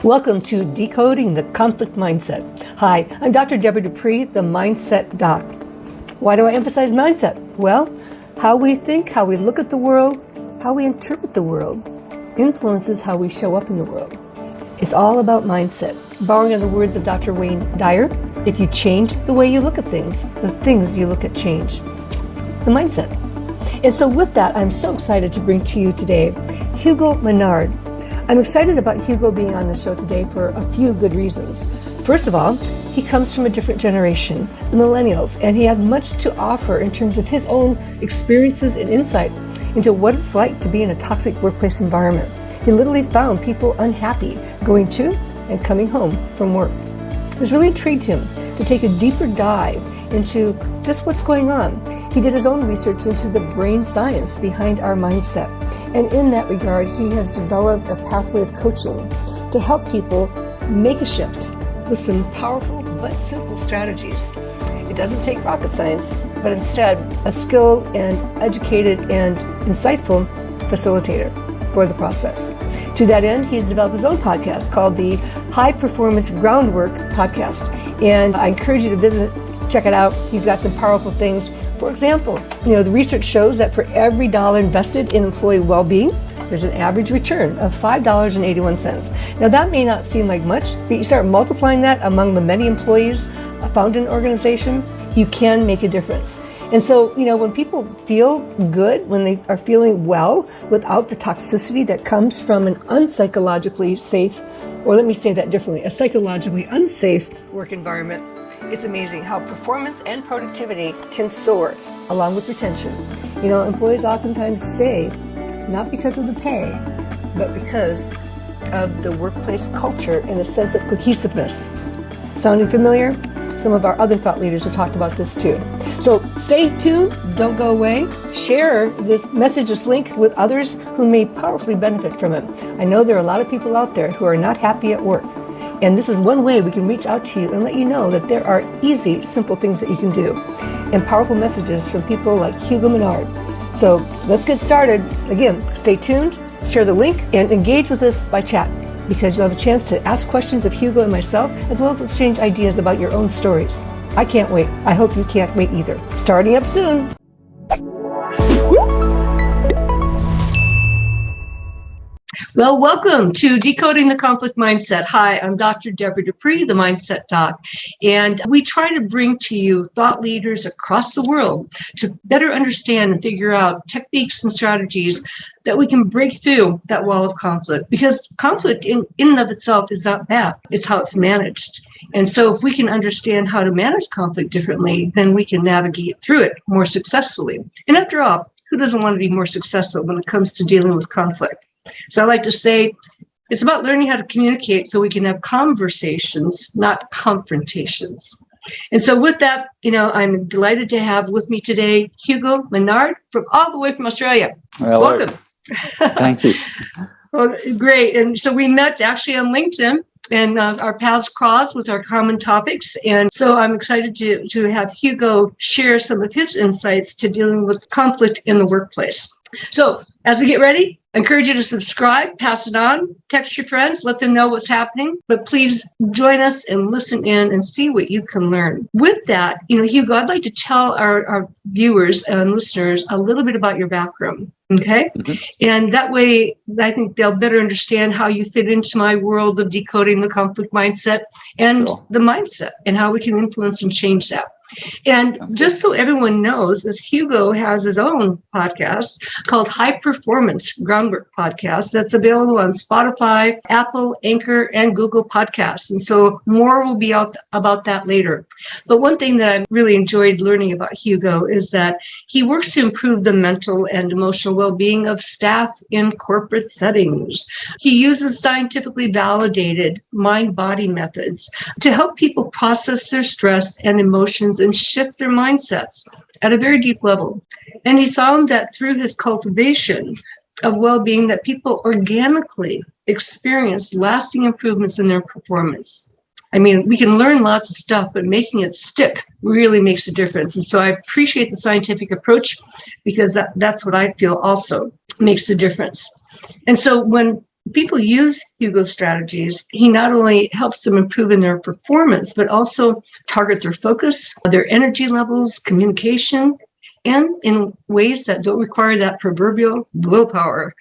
Welcome to Decoding the Conflict Mindset. Hi, I'm Dr. Deborah Dupree, the Mindset Doc. Why do I emphasize mindset? Well, how we think, how we look at the world, how we interpret the world, influences how we show up in the world. It's all about mindset. Borrowing on the words of Dr. Wayne Dyer, if you change the way you look at things, the things you look at change. The mindset. And so with that, I'm so excited to bring to you today Hugo Menard. I'm excited about Hugo being on the show today for a few good reasons. First of all, he comes from a different generation, the millennials, and he has much to offer in terms of his own experiences and insight into what it's like to be in a toxic workplace environment. He literally found people unhappy going to and coming home from work. It was really intrigued him to take a deeper dive into just what's going on. He did his own research into the brain science behind our mindset. And in that regard, he has developed a pathway of coaching to help people make a shift with some powerful but simple strategies. It doesn't take rocket science, but instead a skilled and educated and insightful facilitator for the process. To that end, he's developed his own podcast called the High Performance Groundwork Podcast. And I encourage you to visit, check it out. He's got some powerful things. For example, the research shows that for every dollar invested in employee well-being, there's an average return of $5.81. Now that may not seem like much, but you start multiplying that among the many employees found in an organization, you can make a difference. And so, when people feel good, when they are feeling well without the toxicity that comes from an unpsychologically safe, or let me say that differently, a psychologically unsafe work environment, it's amazing how performance and productivity can soar along with retention. Employees oftentimes stay not because of the pay, but because of the workplace culture and a sense of cohesiveness. Sounding familiar? Some of our other thought leaders have talked about this too. So stay tuned, don't go away. Share this message, this link with others who may powerfully benefit from it. I know there are a lot of people out there who are not happy at work. And this is one way we can reach out to you and let you know that there are easy, simple things that you can do. And powerful messages from people like Hugo Menard. So let's get started. Again, stay tuned, share the link, and engage with us by chat, because you'll have a chance to ask questions of Hugo and myself, as well as exchange ideas about your own stories. I can't wait. I hope you can't wait either. Starting up soon. Well, welcome to Decoding the Conflict Mindset. Hi, I'm Dr. Deborah Dupree, the Mindset Doc, and we try to bring to you thought leaders across the world to better understand and figure out techniques and strategies that we can break through that wall of conflict. Because conflict in and of itself is not bad. It's how it's managed. And so if we can understand how to manage conflict differently, then we can navigate through it more successfully. And after all, who doesn't want to be more successful when it comes to dealing with conflict? So I like to say it's about learning how to communicate so we can have conversations, not confrontations. And so with that, I'm delighted to have with me today Hugo Menard from all the way from Australia. Hello. Welcome. Thank you. Well, great. And so we met actually on LinkedIn, and our paths crossed with our common topics. And so I'm excited to have Hugo share some of his insights to dealing with conflict in the workplace. So as we get ready, I encourage you to subscribe, pass it on, text your friends, let them know what's happening. But please join us and listen in and see what you can learn. With that, Hugo, I'd like to tell our viewers and listeners a little bit about your background. Okay? Mm-hmm. And that way, I think they'll better understand how you fit into my world of decoding the conflict mindset and the mindset and how we can influence and change that. And just so everyone knows, as Hugo has his own podcast called High Performance Groundwork Podcast that's available on Spotify, Apple, Anchor, and Google Podcasts. And so more will be out about that later. But one thing that I've really enjoyed learning about Hugo is that he works to improve the mental and emotional well-being of staff in corporate settings. He uses scientifically validated mind-body methods to help people process their stress and emotions and shift their mindsets at a very deep level. And he found that through his cultivation of well-being, that people organically experience lasting improvements in their performance. I mean, we can learn lots of stuff, but making it stick really makes a difference. And so I appreciate the scientific approach, because that's what I feel also makes the difference. And so when people use Hugo's strategies, he not only helps them improve in their performance, but also target their focus, their energy levels, communication, and in ways that don't require that proverbial willpower.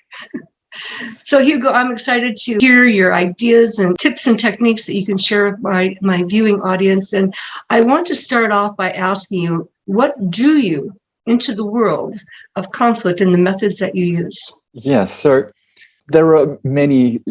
So Hugo, I'm excited to hear your ideas and tips and techniques that you can share with my viewing audience. And I want to start off by asking you, what drew you into the world of conflict and the methods that you use? Yeah, so there are many,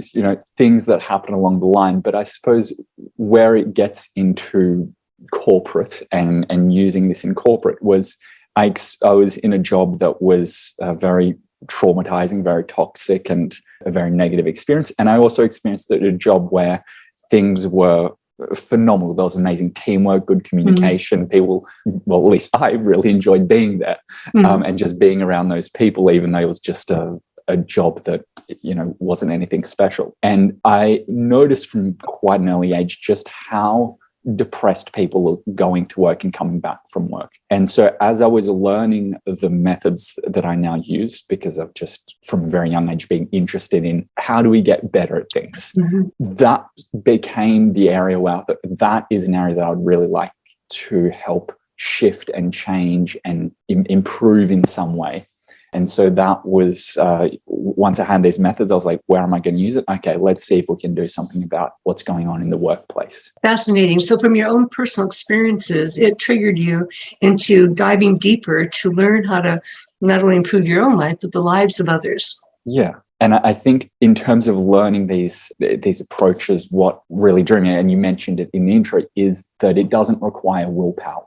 things that happen along the line, but I suppose where it gets into corporate and using this in corporate was I was in a job that was very traumatizing, very toxic, and a very negative experience. And I also experienced a job where things were phenomenal. There was amazing teamwork, good communication. People, well, at least I really enjoyed being there and just being around those people, even though it was just a job that, wasn't anything special. And I noticed from quite an early age just how depressed people are going to work and coming back from work. And so as I was learning the methods that I now use, because of just from a very young age being interested in how do we get better at things, that became the area where that is an area that I would really like to help shift and change and improve in some way. And so that was, once I had these methods, I was like, where am I going to use it? Okay, let's see if we can do something about what's going on in the workplace. Fascinating. So from your own personal experiences, it triggered you into diving deeper to learn how to not only improve your own life, but the lives of others. Yeah. And I think in terms of learning these approaches, what really drew me, and you mentioned it in the intro, is that it doesn't require willpower.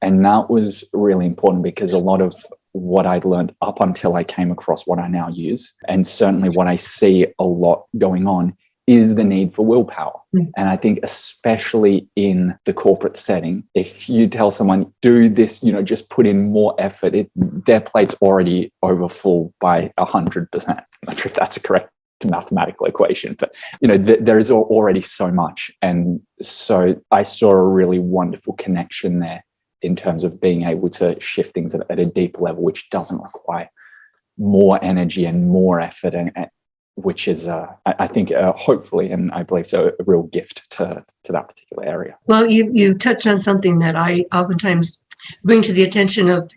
And that was really important because a lot of what I'd learned up until I came across what I now use, and certainly what I see a lot going on, is the need for willpower. And I think especially in the corporate setting, if you tell someone, do this, just put in more effort, their plate's already over full by 100%. I'm not sure if that's a correct mathematical equation, but there is already so much. And so I saw a really wonderful connection there in terms of being able to shift things at a deeper level, which doesn't require more energy and more effort, and which is, I think, hopefully, and I believe so, a real gift to that particular area. Well, you touched on something that I oftentimes bring to the attention of,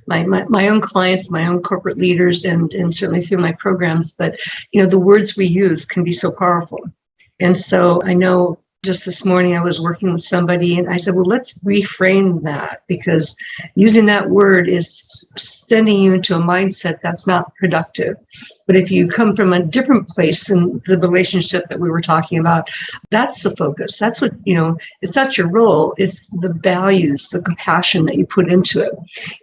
my own clients, my own corporate leaders, and certainly through my programs. But, the words we use can be so powerful. And so I know just this morning I was working with somebody and I said, well, let's reframe that, because using that word is sending you into a mindset that's not productive. But if you come from a different place in the relationship that we were talking about, that's the focus. That's what, it's not your role. It's the values, the compassion that you put into it.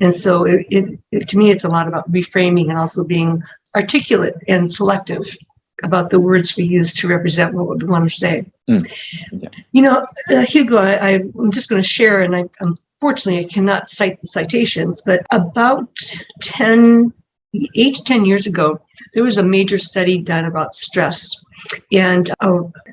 And so to me, it's a lot about reframing and also being articulate and selective about the words we use to represent what we want to say. Hugo, I'm just going to share, and unfortunately I cannot cite the citations, but about 8 to 10 years ago, there was a major study done about stress. And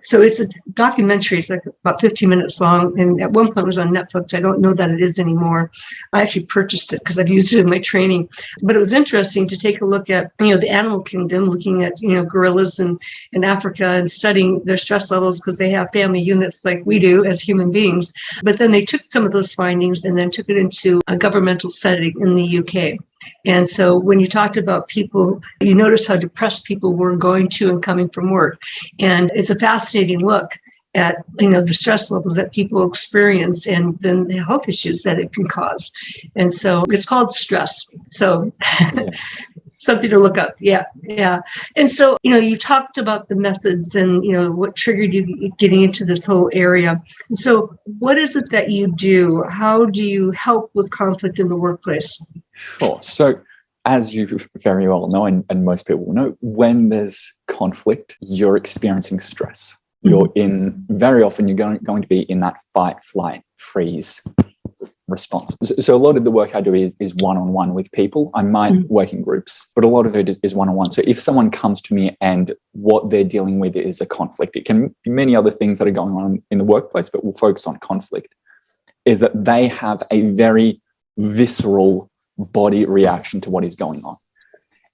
so it's a documentary. It's like about 15 minutes long. And at one point it was on Netflix. I don't know that it is anymore. I actually purchased it because I've used it in my training. But it was interesting to take a look at, the animal kingdom, looking at, gorillas in Africa and studying their stress levels because they have family units like we do as human beings. But then they took some of those findings and then took it into a governmental setting in the UK. And so when you talked about people, you notice how depressed people were going to and coming from work. And it's a fascinating look at, the stress levels that people experience and then the health issues that it can cause. And so it's called stress. So something to look up. Yeah. And so, you talked about the methods and, what triggered you getting into this whole area. And so what is it that you do? How do you help with conflict in the workplace? Sure. So as you very well know, and most people know, when there's conflict, you're experiencing stress. You're very often you're going to be in that fight, flight, freeze response. So a lot of the work I do is one-on-one with people. I might work in groups, but a lot of it is one-on-one. So if someone comes to me and what they're dealing with is a conflict, it can be many other things that are going on in the workplace, but we'll focus on conflict, is that they have a very visceral body reaction to what is going on.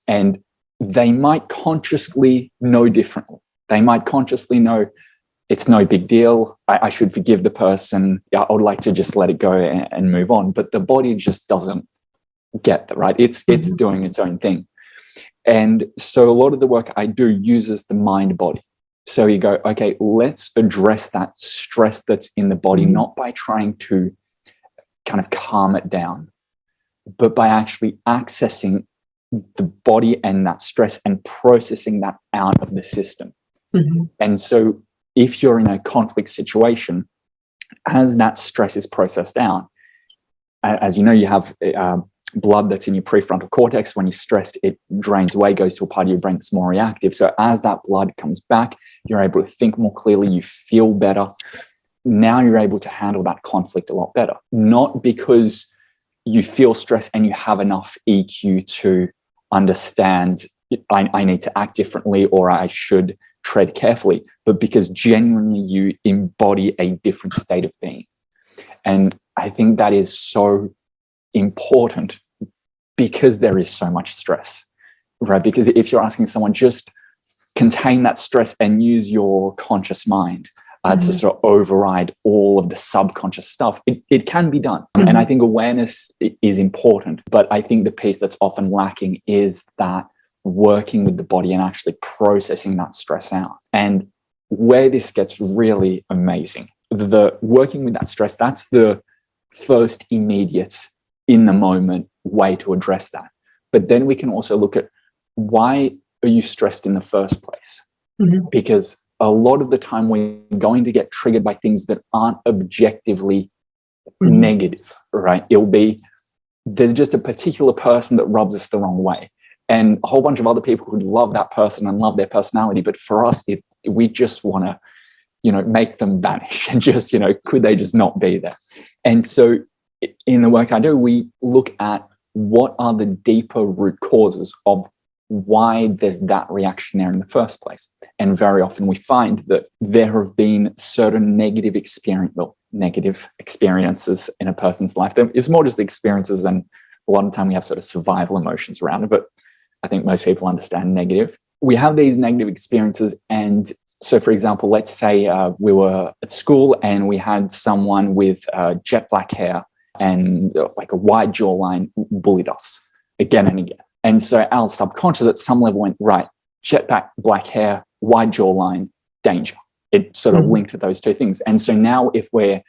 And they might consciously know differently. They might consciously know it's no big deal. I should forgive the person. I would like to just let it go and move on. But the body just doesn't get that, right? It's doing its own thing. And so a lot of the work I do uses the mind body. So you go, okay, let's address that stress that's in the body, not by trying to kind of calm it down, but by actually accessing the body and that stress and processing that out of the system. And so if you're in a conflict situation, as that stress is processed out, as you know, you have blood that's in your prefrontal cortex. When you're stressed, it drains away, goes to a part of your brain that's more reactive. So as that blood comes back, you're able to think more clearly, you feel better. Now you're able to handle that conflict a lot better, not because you feel stress and you have enough EQ to understand I need to act differently or I should tread carefully, but because genuinely you embody a different state of being. And I think that is so important because there is so much stress, right? Because if you're asking someone just contain that stress and use your conscious mind to sort of override all of the subconscious stuff, it can be done. And I think awareness is important, but I think the piece that's often lacking is that working with the body and actually processing that stress out. And where this gets really amazing, the working with that stress, that's the first immediate in the moment way to address that. But then we can also look at why are you stressed in the first place? Because a lot of the time we're going to get triggered by things that aren't objectively negative, right? It'll be, there's just a particular person that rubs us the wrong way. And a whole bunch of other people who love that person and love their personality. But for us, we just want to, make them vanish and just, could they just not be there? And so in the work I do, we look at what are the deeper root causes of why there's that reaction there in the first place. And very often we find that there have been certain negative experiences in a person's life. It's more just experiences, and a lot of the time we have sort of survival emotions around it, but I think most people understand negative. We have these negative experiences, and so for example, let's say we were at school and we had someone with jet black hair and like a wide jawline bullied us again and again. And so our subconscious at some level went, right, jet black hair, wide jawline, danger. It sort of linked to those two things. And so now if we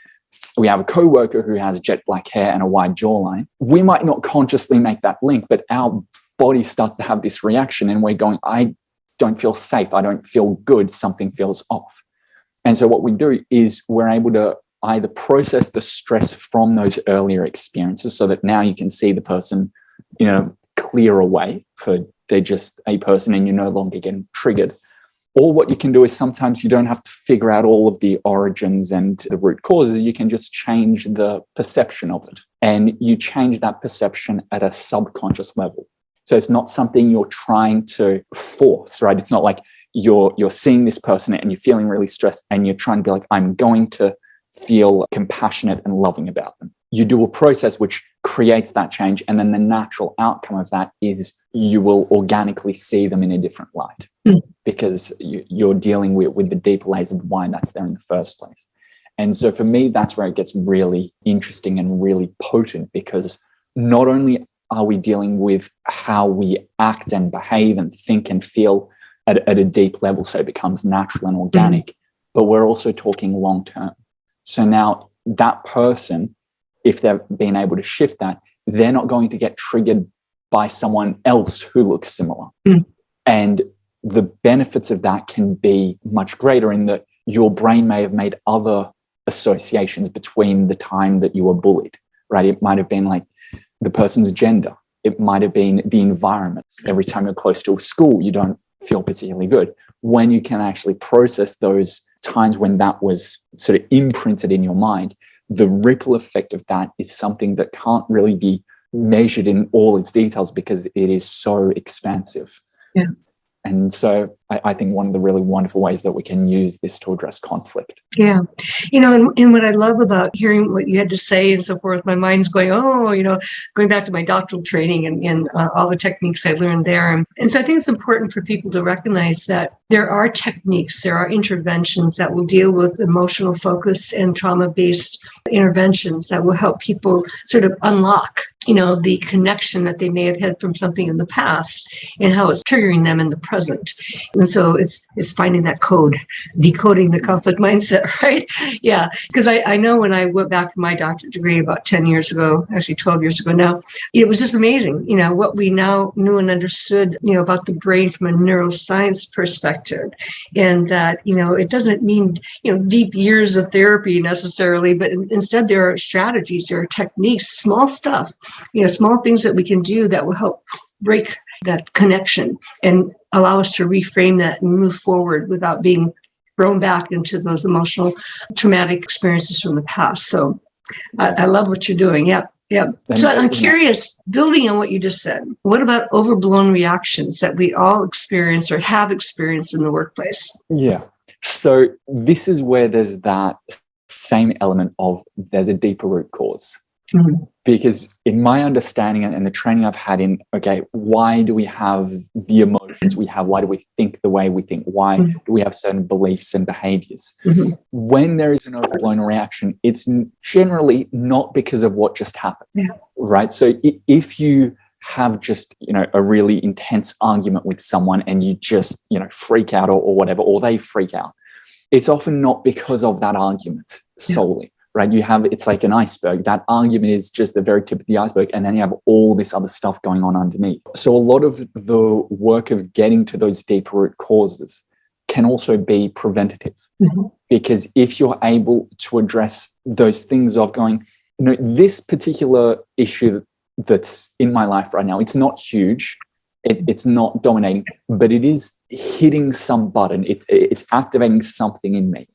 have a coworker who has jet black hair and a wide jawline, we might not consciously make that link, but our body starts to have this reaction and we're going, I don't feel safe. I don't feel good. Something feels off. And so what we do is we're able to either process the stress from those earlier experiences so that now you can see the person, clear away for they're just a person and you're no longer getting triggered. Or what you can do is sometimes you don't have to figure out all of the origins and the root causes. You can just change the perception of it. And you change that perception at a subconscious level. So it's not something you're trying to force, right? It's not like you're seeing this person and you're feeling really stressed and you're trying to be like, I'm going to feel compassionate and loving about them. You do a process which creates that change. And then the natural outcome of that is you will organically see them in a different light because you're dealing with the deep layers of why that's there in the first place. And so for me, that's where it gets really interesting and really potent, because not only are we dealing with how we act and behave and think and feel at a deep level, so it becomes natural and organic, but we're also talking long term. So now that person, if they've been able to shift that, they're not going to get triggered by someone else who looks similar. And the benefits of that can be much greater in that your brain may have made other associations between the time that you were bullied, right? It might have been like the person's gender. It might have been the environment. Every time you're close to a school, you don't feel particularly good. When you can actually process those times when that was sort of imprinted in your mind, the ripple effect of that is something that can't really be measured in all its details because it is so expansive. Yeah. And so I think one of the really wonderful ways that we can use this to address conflict. Yeah. And what I love about hearing what you had to say and so forth, my mind's going, going back to my doctoral training and all the techniques I learned there. And so I think it's important for people to recognize that there are techniques, there are interventions that will deal with emotional focus and trauma-based interventions that will help people sort of unlock the connection that they may have had from something in the past and how it's triggering them in the present. And so it's finding that code, decoding the conflict mindset, right? Yeah, because I know when I went back to my doctorate degree about 10 years ago, actually 12 years ago now, it was just amazing, what we now knew and understood, about the brain from a neuroscience perspective. And that, it doesn't mean, deep years of therapy necessarily, but instead there are strategies, there are techniques, small stuff, small things that we can do that will help break that connection and allow us to reframe that and move forward without being thrown back into those emotional traumatic experiences from the past. So I love what you're doing. Yeah. Yeah. So I'm curious, building on what you just said, what about overblown reactions that we all experience or have experienced in the workplace? Yeah. So this is where there's that same element of there's a deeper root cause. Mm-hmm. Because in my understanding and the training I've had in, why do we have the emotions we have? Why do we think the way we think? Why do we have certain beliefs and behaviors? Mm-hmm. When there is an overblown reaction, it's generally not because of what just happened, right? So if you have just, a really intense argument with someone and you just, freak out or whatever, or they freak out, it's often not because of that argument solely. Right, it's like an iceberg. That argument is just the very tip of the iceberg, and then you have all this other stuff going on underneath. So a lot of the work of getting to those deeper root causes can also be preventative, because if you're able to address those things of going, this particular issue that's in my life right now, it's not huge, it's not dominating, but it is hitting some button. It's activating something in me.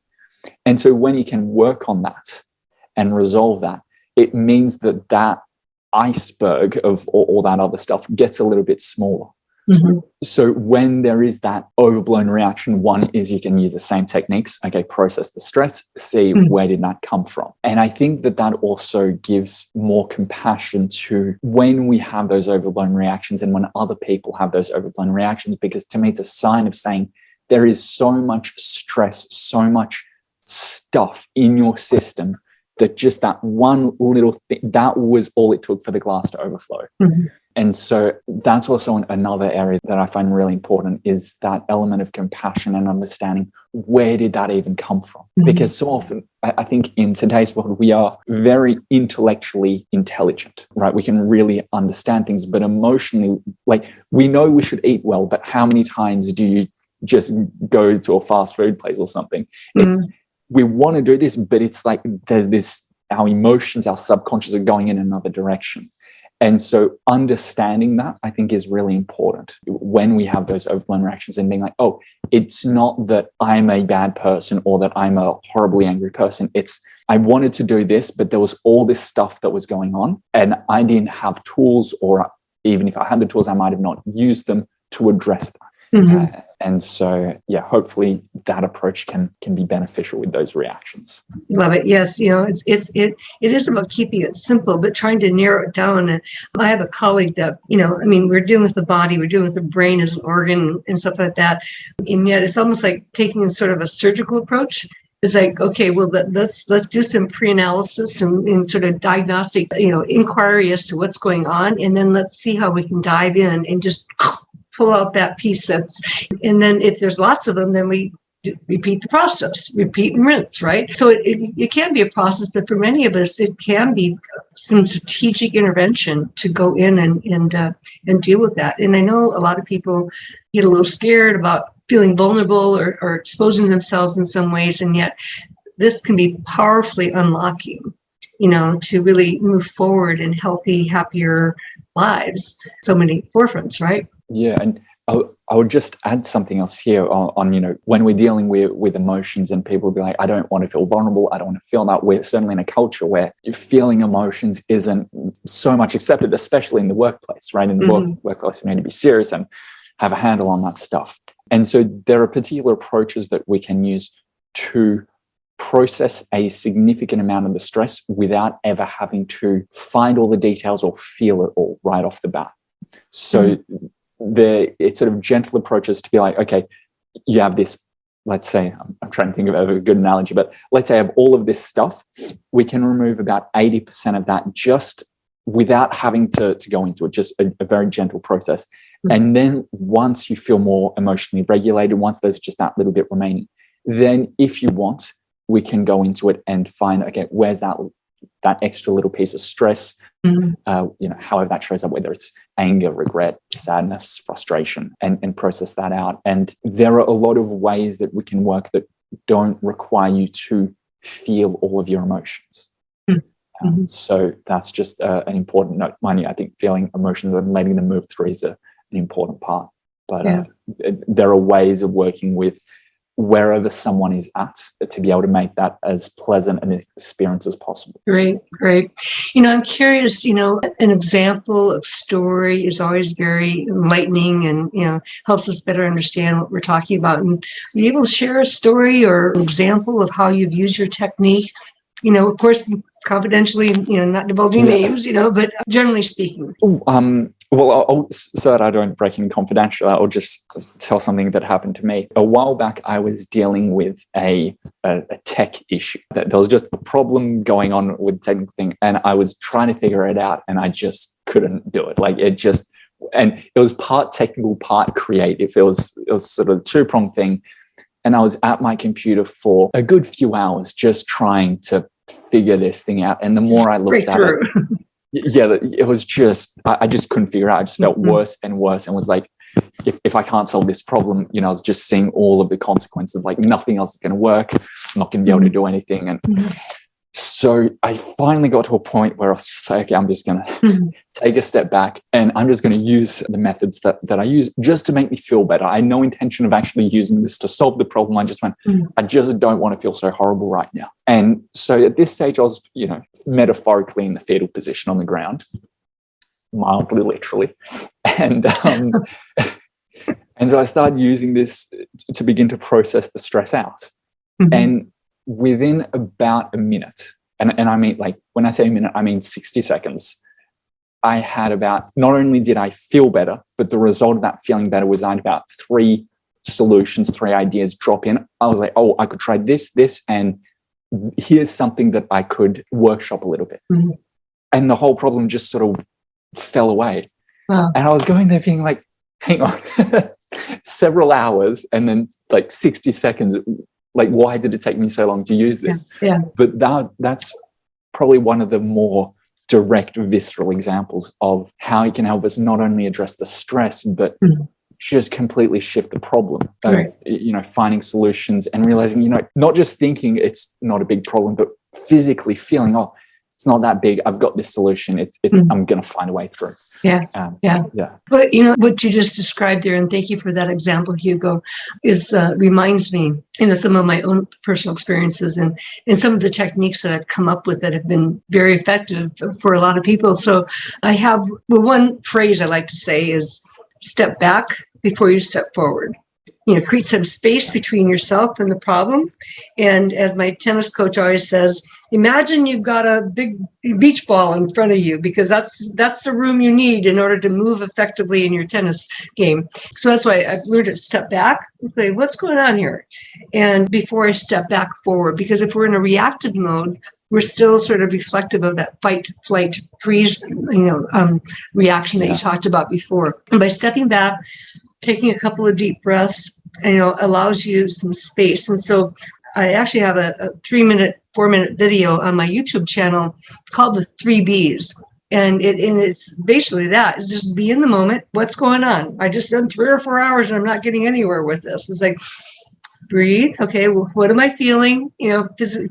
And so when you can work on that and resolve that, it means that iceberg of all that other stuff gets a little bit smaller. Mm-hmm. So when there is that overblown reaction, one is you can use the same techniques, process the stress, see where did that come from. And I think that also gives more compassion to when we have those overblown reactions and when other people have those overblown reactions, because to me it's a sign of saying there is so much stress, so much stuff in your system that just that one little thing, that was all it took for the glass to overflow. Mm-hmm. And so that's also another area that I find really important, is that element of compassion and understanding, where did that even come from? Mm-hmm. Because so often, I think in today's world, we are very intellectually intelligent, right? We can really understand things, but emotionally, we know we should eat well, but how many times do you just go to a fast food place or something? Mm-hmm. We want to do this, but it's like there's this, our emotions, our subconscious are going in another direction. And so understanding that, I think, is really important when we have those overblown reactions and being like, oh, it's not that I'm a bad person or that I'm a horribly angry person. It's I wanted to do this, but there was all this stuff that was going on and I didn't have tools, or even if I had the tools, I might have not used them to address that. Mm-hmm. And so, hopefully that approach can be beneficial with those reactions. Love it. Yes. It is about keeping it simple, but trying to narrow it down. And I have a colleague that, we're dealing with the body, we're dealing with the brain as an organ and stuff like that. And yet it's almost like taking sort of a surgical approach. It's like, okay, well, let's do some pre-analysis and sort of diagnostic, inquiry as to what's going on. And then let's see how we can dive in and just pull out that piece and then if there's lots of them, then we repeat the process, repeat and rinse, right? So it can be a process, but for many of us, it can be some strategic intervention to go in and deal with that. And I know a lot of people get a little scared about feeling vulnerable or exposing themselves in some ways, and yet this can be powerfully unlocking, to really move forward in healthy, happier lives. So many forefronts, right? Yeah, and I would just add something else here on when we're dealing with emotions and people be like, I don't want to feel vulnerable, I don't want to feel that. We're certainly in a culture where feeling emotions isn't so much accepted, especially in the workplace, right? In the workplace, we need to be serious and have a handle on that stuff. And so there are particular approaches that we can use to process a significant amount of the stress without ever having to find all the details or feel it all right off the bat. So it's sort of gentle approaches to be like, okay, you have this, let's say, I'm trying to think of a good analogy, but let's say I have all of this stuff. We can remove about 80% of that just without having to go into it, just a very gentle process. And then once you feel more emotionally regulated, once there's just that little bit remaining, then if you want, we can go into it and find, okay, where's that extra little piece of stress, however that shows up, whether it's anger, regret, sadness, frustration, and process that out. And there are a lot of ways that we can work that don't require you to feel all of your emotions. So that's just an important note. Mind you, I think feeling emotions and letting them move through is an important part. But there are ways of working with wherever someone is at to be able to make that as pleasant an experience as possible. Great. I'm curious, an example of story is always very enlightening and, helps us better understand what we're talking about. And are you able to share a story or an example of how you've used your technique? Of course, confidentially, not divulging names, but generally speaking. Well, so that I don't break in confidential, I'll just tell something that happened to me. A while back, I was dealing with a tech issue. There was just a problem going on with the technical thing, and I was trying to figure it out, and I just couldn't do it. And it was part technical, part creative. It was sort of a two-pronged thing. And I was at my computer for a good few hours just trying to figure this thing out. And the more I looked at it, it was just, I just couldn't figure it out. I just felt worse and worse, and was like, if I can't solve this problem, I was just seeing all of the consequences, like nothing else is going to work. I'm not going to be able to do anything. And so I finally got to a point where I was just like, okay, I'm just going to take a step back, and I'm just going to use the methods that I use just to make me feel better. I had no intention of actually using this to solve the problem. I just went, I just don't want to feel so horrible right now. And so at this stage, I was, metaphorically in the fetal position on the ground, mildly literally. And and so I started using this to begin to process the stress out. And within about a minute, and I mean, like, when I say a minute, I mean 60 seconds, I had not only did I feel better, but the result of that feeling better was I had about 3 solutions, 3 ideas drop in. I was like, oh, I could try this, and here's something that I could workshop a little bit. And the whole problem just sort of fell away. Wow. And I was going there being like, hang on, several hours and then like 60 seconds. Like, why did it take me so long to use this? But that's probably one of the more direct, visceral examples of how it can help us not only address the stress, but just completely shift the problem of, finding solutions and realizing, not just thinking it's not a big problem, but physically feeling, oh, it's not that big. I've got this solution. I'm going to find a way through. But what you just described there, and thank you for that example, Hugo, is reminds me, some of my own personal experiences and some of the techniques that I've come up with that have been very effective for a lot of people. So I have one phrase I like to say is step back before you step forward. Create some space between yourself and the problem. And as my tennis coach always says, imagine you've got a big beach ball in front of you, because that's the room you need in order to move effectively in your tennis game. So that's why I've learned to step back and say, what's going on here? And before I step back forward, because if we're in a reactive mode, we're still sort of reflective of that fight, flight, freeze, reaction that you talked about before. And by stepping back, taking a couple of deep breaths, allows you some space. And so I actually have a 4-minute video on my YouTube channel called the 3 Bs. And it's basically that. It's just be in the moment. What's going on? I just done 3 or 4 hours and I'm not getting anywhere with this. It's like, breathe. Okay, well, what am I feeling?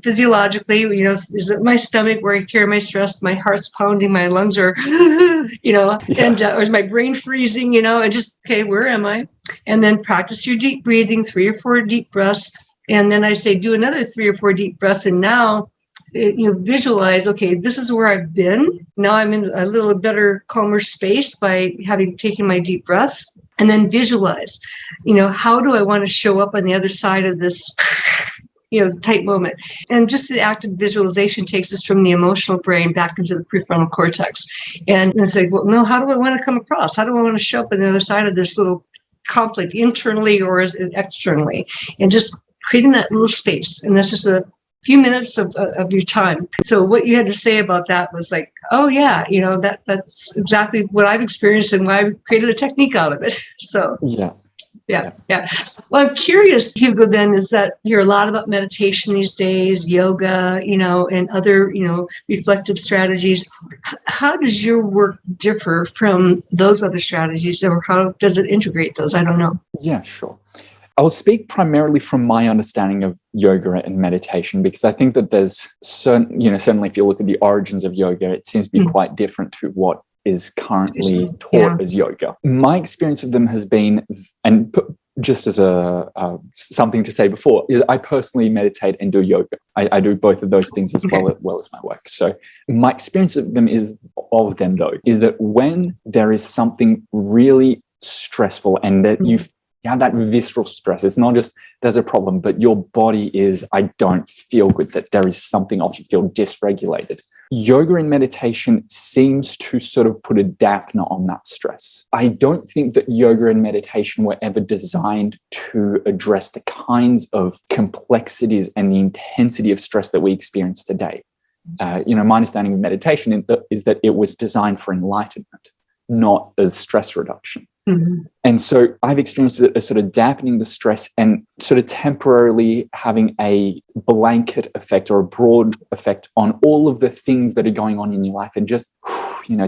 Physiologically, is it my stomach where I carry my stress? My heart's pounding, my lungs are, and or is my brain freezing? And just, okay, where am I? And then practice your deep breathing, 3 or 4 deep breaths. And then I say, do another 3 or 4 deep breaths. And now, visualize, okay, this is where I've been. Now I'm in a little better, calmer space by having taken my deep breaths. And then visualize, how do I want to show up on the other side of this, tight moment? And just the act of visualization takes us from the emotional brain back into the prefrontal cortex. And it's like, well, no, how do I want to come across? How do I want to show up on the other side of this little conflict, internally or externally? And just creating that little space. And that's just a few minutes of your time. So what you had to say about that was like, oh yeah, that's exactly what I've experienced and why I created a technique out of it. So yeah. Well, I'm curious, Hugo, then, is that you hear a lot about meditation these days, yoga, and other, reflective strategies. How does your work differ from those other strategies, or how does it integrate those? I don't know. Yeah, sure. I'll speak primarily from my understanding of yoga and meditation, because I think that there's certainly if you look at the origins of yoga, it seems to be quite different to what is currently taught as yoga. My experience of them has been, and just as something to say before, is I personally meditate and do yoga. I do both of those things as well as my work. So my experience of them is that when there is something really stressful and that you have that visceral stress, it's not just there's a problem, but your body is, I don't feel good, that there is something off, you feel dysregulated. Yoga and meditation seems to sort of put a dampener on that stress. I don't think that yoga and meditation were ever designed to address the kinds of complexities and the intensity of stress that we experience today. My understanding of meditation is that it was designed for enlightenment, not as stress reduction. Mm-hmm. And so I've experienced it as sort of dampening the stress and sort of temporarily having a blanket effect or a broad effect on all of the things that are going on in your life, and just,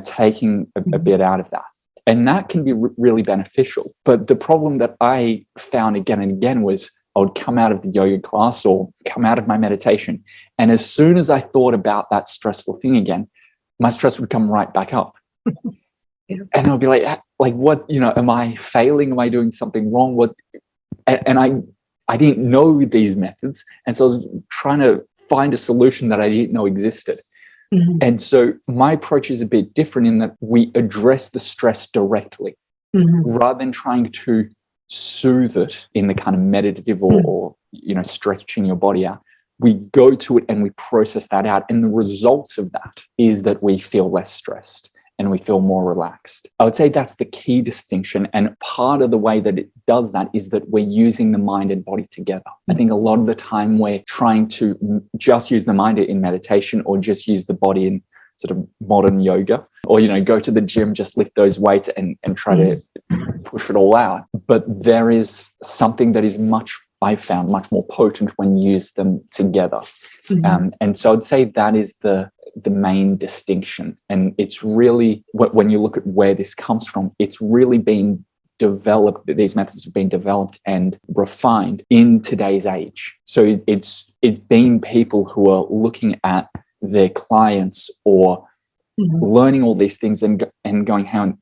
taking a bit out of that. And that can be really beneficial. But the problem that I found again and again was I would come out of the yoga class or come out of my meditation, and as soon as I thought about that stressful thing again, my stress would come right back up. And I'll be like, what, am I failing? Am I doing something wrong? What? And I didn't know these methods. And so I was trying to find a solution that I didn't know existed. Mm-hmm. And so my approach is a bit different in that we address the stress directly, rather than trying to soothe it in the kind of meditative or stretching your body out. We go to it and we process that out. And the results of that is that we feel less stressed and we feel more relaxed. I would say that's the key distinction. And part of the way that it does that is that we're using the mind and body together. I think a lot of the time we're trying to just use the mind in meditation, or just use the body in sort of modern yoga, or, go to the gym, just lift those weights and try to push it all out. But there is something that is I've found much more potent when you use them together. And so I'd say that is the main distinction. And it's really, when you look at where this comes from, it's really been developed, these methods have been developed and refined in today's age. So it's been people who are looking at their clients or learning all these things and going, how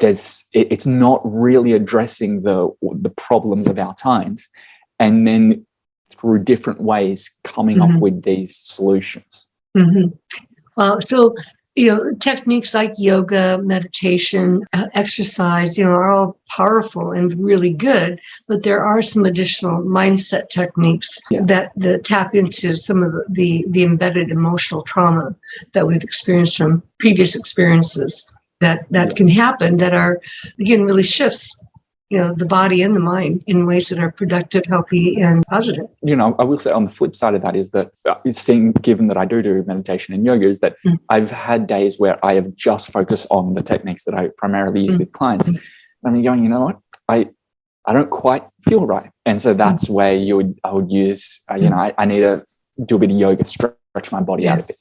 it's not really addressing the problems of our times. And then through different ways coming up with these solutions. So, techniques like yoga, meditation, exercise, are all powerful and really good, but there are some additional mindset techniques that tap into some of the embedded emotional trauma that we've experienced from previous experiences that can happen, that are, again, really shifts the body and the mind in ways that are productive, healthy, and positive. I will say on the flip side of that is that given that I do meditation and yoga, is that I've had days where I have just focused on the techniques that I primarily use with clients. And I'm going, you know what? I don't quite feel right. And so that's where I would use, I need to do a bit of yoga, stretch my body out a bit.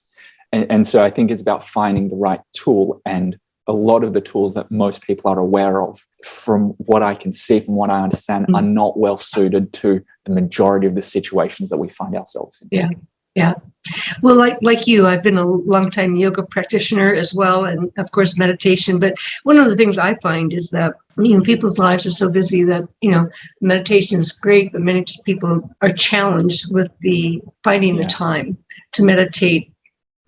And so I think it's about finding the right tool, and a lot of the tools that most people are aware of, from what I can see, from what I understand, are not well suited to the majority of the situations that we find ourselves in. Yeah. Well, like you, I've been a longtime yoga practitioner as well, and of course meditation. But one of the things I find is that people's lives are so busy that meditation is great, but many people are challenged with finding the time to meditate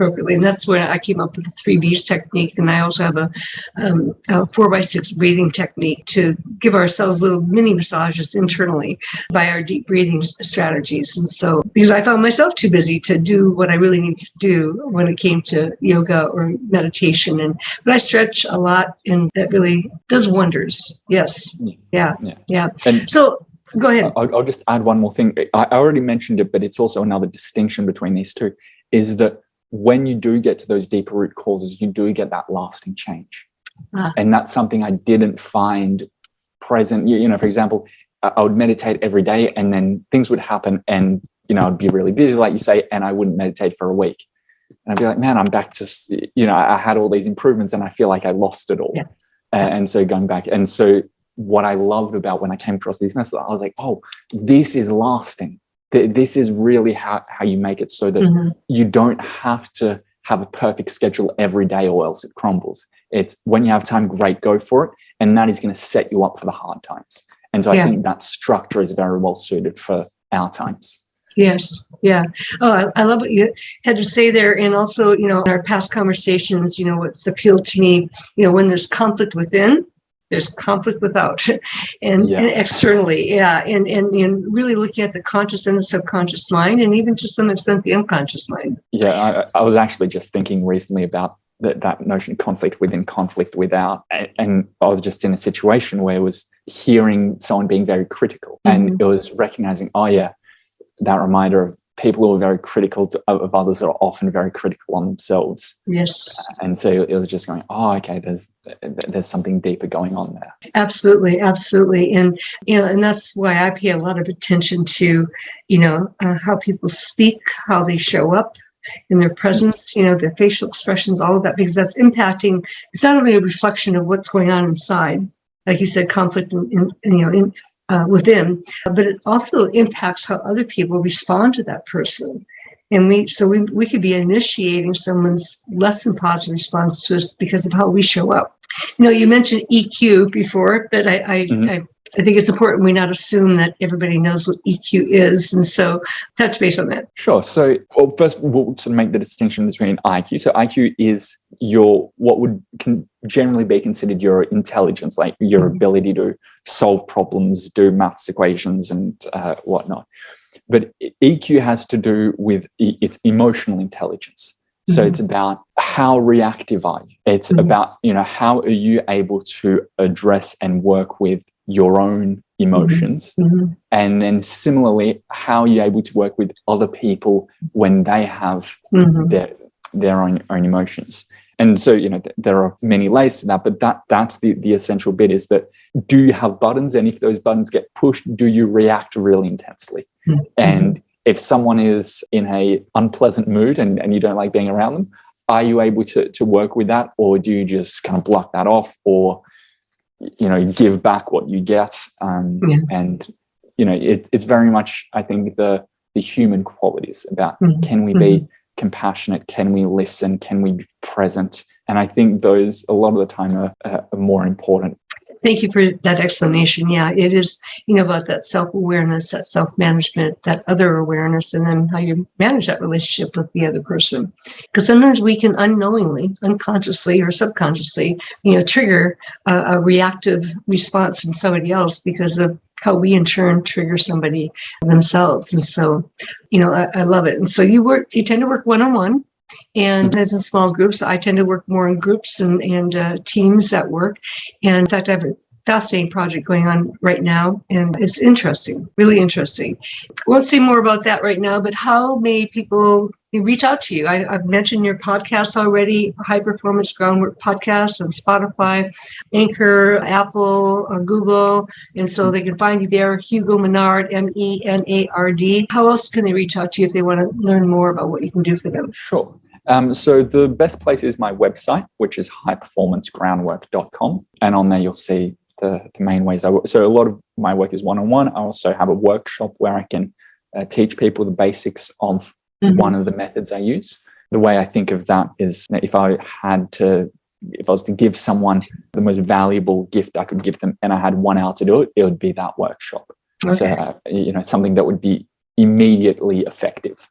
appropriately. And that's where I came up with the 3Bs technique. And I also have a 4x6 breathing technique to give ourselves little mini massages internally by our deep breathing strategies. And so, because I found myself too busy to do what I really needed to do when it came to yoga or meditation. But I stretch a lot, and that really does wonders. Yes. Yeah. And so go ahead. I'll just add one more thing. I already mentioned it, but it's also another distinction between these two, is that when you do get to those deeper root causes, you do get that lasting change. And that's something I didn't find present. For example, I would meditate every day, and then things would happen, and, I'd be really busy, like you say, and I wouldn't meditate for a week. And I'd be like, man, I'm back to, I had all these improvements and I feel like I lost it all. Yeah. And so going back. And so what I loved about when I came across these methods, I was like, oh, this is lasting. This is really how you make it so that you don't have to have a perfect schedule every day or else it crumbles. It's when you have time, great, go for it. And that is going to set you up for the hard times. And so I think that structure is very well suited for our times. Yes. Yeah. Oh, I love what you had to say there. And also, in our past conversations, what's appealed to me, when there's conflict within, there's conflict without and externally. Yeah. And really looking at the conscious and the subconscious mind, and even to some extent the unconscious mind. Yeah. I was actually just thinking recently about that notion, conflict within, conflict without. And I was just in a situation where I was hearing someone being very critical, and it was recognizing, that reminder of people who are very critical of others that are often very critical on themselves. Yes. And so it was just going, okay, there's something deeper going on there. Absolutely. And, and that's why I pay a lot of attention to, how people speak, how they show up in their presence, their facial expressions, all of that, because that's impacting. It's not only a reflection of what's going on inside, like you said, conflict within, but it also impacts how other people respond to that person. And we could be initiating someone's less than positive response to us because of how we show up. You mentioned EQ before, but I think it's important we not assume that everybody knows what EQ is. And so touch base on that. Sure. So first we'll sort of make the distinction between IQ. So IQ is what can generally be considered your intelligence, like your ability to solve problems, do maths equations and whatnot. But EQ has to do with its emotional intelligence. So it's about how reactive are you? It's about, how are you able to address and work with your own emotions? And then similarly, how are you able to work with other people when they have their own emotions? And so, there are many layers to that, but that's the essential bit, is that, do you have buttons? And if those buttons get pushed, do you react really intensely? And if someone is in a unpleasant mood and you don't like being around them, are you able to work with that? Or do you just kind of block that off, or, give back what you get? And, it's very much, I think, the human qualities about, can we be compassionate? Can we listen? Can we be present? And I think those a lot of the time are more important. Thank you for that explanation. Yeah, it is, about that self-awareness, that self-management, that other awareness, and then how you manage that relationship with the other person. Because sometimes we can unknowingly, unconsciously or subconsciously, trigger a reactive response from somebody else because of how we in turn trigger somebody themselves. And so, I love it. And so you tend to work one-on-one. And as in small groups, I tend to work more in groups and teams at work. And in fact, I have a fascinating project going on right now, and it's interesting, really interesting. I won't say more about that right now, but how may people reach out to you? I've mentioned your podcast already, High Performance Groundwork Podcast on Spotify, Anchor, Apple, Google. And so they can find you there, Hugo Menard, Menard. How else can they reach out to you if they want to learn more about what you can do for them? Sure. So the best place is my website, which is highperformancegroundwork.com. And on there, you'll see the main ways I work. So a lot of my work is one-on-one. I also have a workshop where I can teach people the basics of one of the methods I use. The way I think of that is, if I was to give someone the most valuable gift I could give them, and I had 1 hour to do it, it would be that workshop. Okay. So, something that would be immediately effective.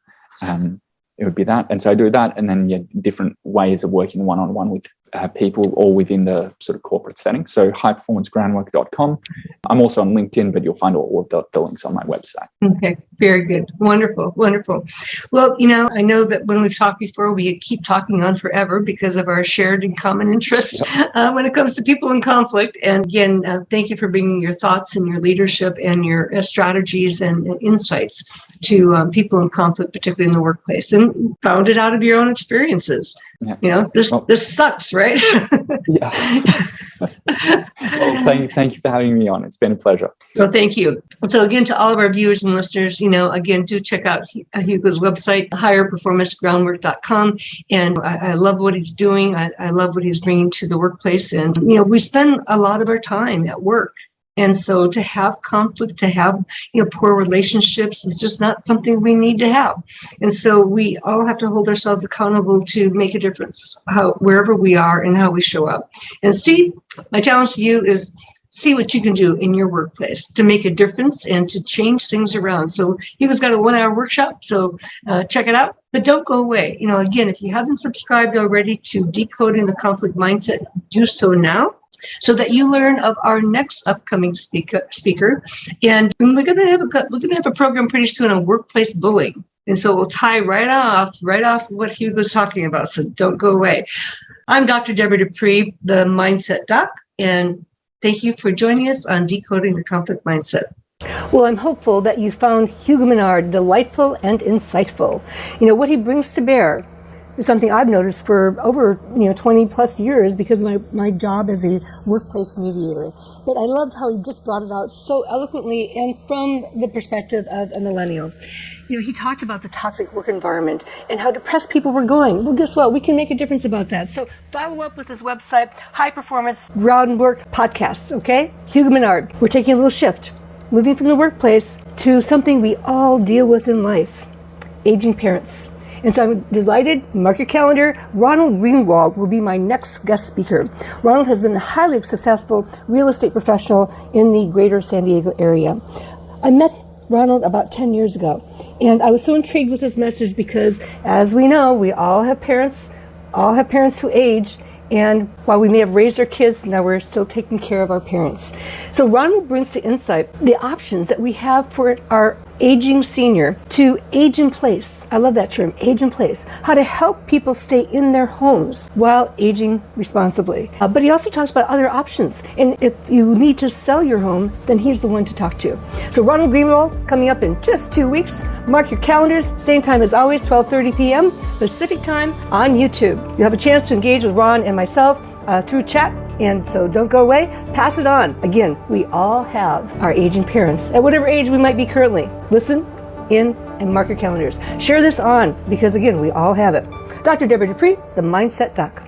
it would be that. And so I do that, and then different ways of working one-on-one with people, all within the sort of corporate setting. So highperformancegroundwork.com. I'm also on LinkedIn, but you'll find all of the links on my website. Okay, very good. Wonderful, wonderful. Well, I know that when we've talked before, we keep talking on forever because of our shared and common interests when it comes to people in conflict. And again, thank you for bringing your thoughts and your leadership and your strategies and insights to people in conflict, particularly in the workplace, and found it out of your own experiences. Yeah. This sucks, right? Yeah. Well, thank you for having me on. It's been a pleasure. Well, thank you. So again, to all of our viewers and listeners, again, do check out Hugo's website, higherperformancegroundwork.com. And I love what he's doing. I love what he's bringing to the workplace. And, we spend a lot of our time at work. And so to have conflict, to have, poor relationships is just not something we need to have. And so we all have to hold ourselves accountable to make a difference wherever we are and how we show up. And my challenge to you is see what you can do in your workplace to make a difference and to change things around. So Hugo's got a 1-hour workshop, so check it out. But don't go away. Again, if you haven't subscribed already to Decoding the Conflict Mindset, do so now, so that you learn of our next upcoming speaker. And we're going to have a program pretty soon on workplace bullying. And so we'll tie right off what Hugo's talking about. So don't go away. I'm Dr. Deborah Dupree, the Mindset Doc, and thank you for joining us on Decoding the Conflict Mindset. Well, I'm hopeful that you found Hugo Menard delightful and insightful. What he brings to bear is something I've noticed for over 20 plus years because of my job as a workplace mediator. But I loved how he just brought it out so eloquently and from the perspective of a millennial. He talked about the toxic work environment and how depressed people were going. Well, guess what? We can make a difference about that. So follow up with his website, High Performance Groundwork Podcast, okay? Hugo Menard. We're taking a little shift, moving from the workplace to something we all deal with in life, aging parents. And so I'm delighted, mark your calendar, Ronald Greenwald will be my next guest speaker. Ronald has been a highly successful real estate professional in the greater San Diego area. I met Ronald about 10 years ago, and I was so intrigued with his message because, as we know, we all have parents who age, and while we may have raised our kids, now we're still taking care of our parents. So Ronald brings to insight the options that we have for our aging senior to age in place. I love that term, age in place. How to help people stay in their homes while aging responsibly. But he also talks about other options. And if you need to sell your home, then he's the one to talk to. So Ronald Greenwald coming up in just 2 weeks. Mark your calendars. Same time as always, 12:30 p.m. Pacific time on YouTube. You'll have a chance to engage with Ron and myself through chat. And so don't go away, pass it on. Again, we all have our aging parents at whatever age we might be currently. Listen in and mark your calendars. Share this on because, again, we all have it. Dr. Deborah Dupree, the Mindset Doc.